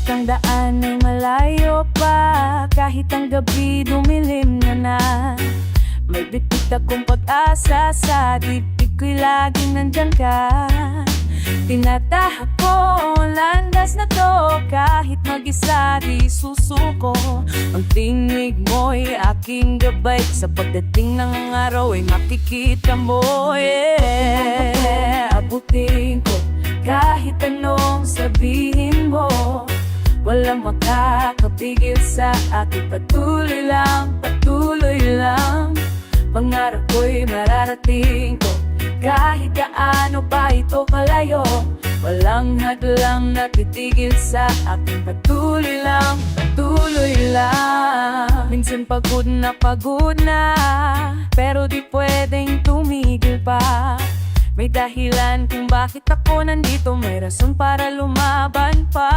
ang daan ay malayo pa, kahit ang gabi dumilim na. May bitbit akong pag-asa, sa dibdib ko'y laging nandyan ka. Tinatahak ko ang landas na to, kahit mag-isa di susuko. Ang tinig mo'y aking gabay, sa pagdating ng araw ay makikita mo. Abutin ko kahit anong sabihin mo, walang makakapigil sa akin. Patuloy lang, patuloy lang. Pangarap ko'y mararating ko, kahit gaano pa ito kalayo. Walang hadlang na titigil sa akin. Patuloy lang, patuloy lang. Minsan pagod na, pero di pwedeng tumigil pa. May dahilan kung bakit ako nandito, may rason para lumaban pa.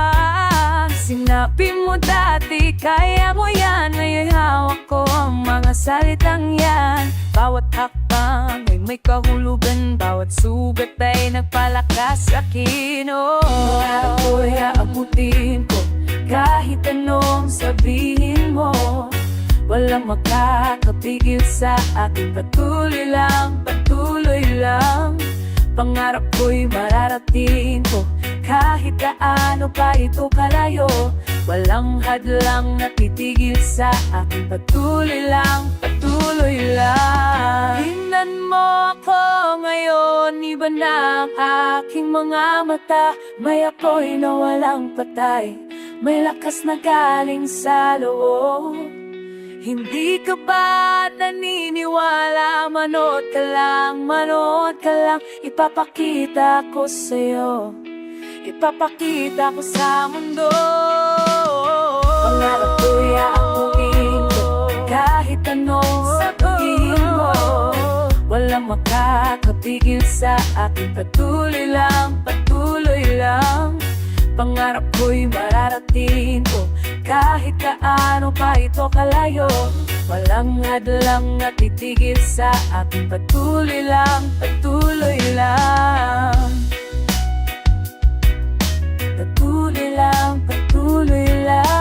Sinabi mo dati, kaya mo yan, ngayon hawak ko ang mga salitang yan. Bawat hakbang ay may kahulugan, bawat sugat ay nagpalakas sa akin. Pangarap ko'y aabutin ko, kahit anong sabihin mo. Walang makakapigil sa akin. Patuloy lang, patuloy lang. Pangarap ko'y mararating ko, kahit gaano pa ito kalayo. Walang hadlang na titigil sa akin. Patuloy lang, patuloy lang. Tingnan mo ako ngayon, iba na ang aking mga mata. May apoy na walang patay, may lakas na galing sa loob. Hindi ka ba naniniwala? Manood ka lang, manood ka lang. Ipapakita ko sa'yo, ipapakita ko sa mundo. Pangarap ko'y aabutin ko, kahit anong sabihin mo. Walang makakapigil sa akin. Patuloy lang, patuloy lang. Pangarap ko'y mararating ko, kahit gaano pa ito kalayo. Walang hadlang na titigil sa akin. Patuloy lang, patuloy lang. Patuloy lang, patuloy lang.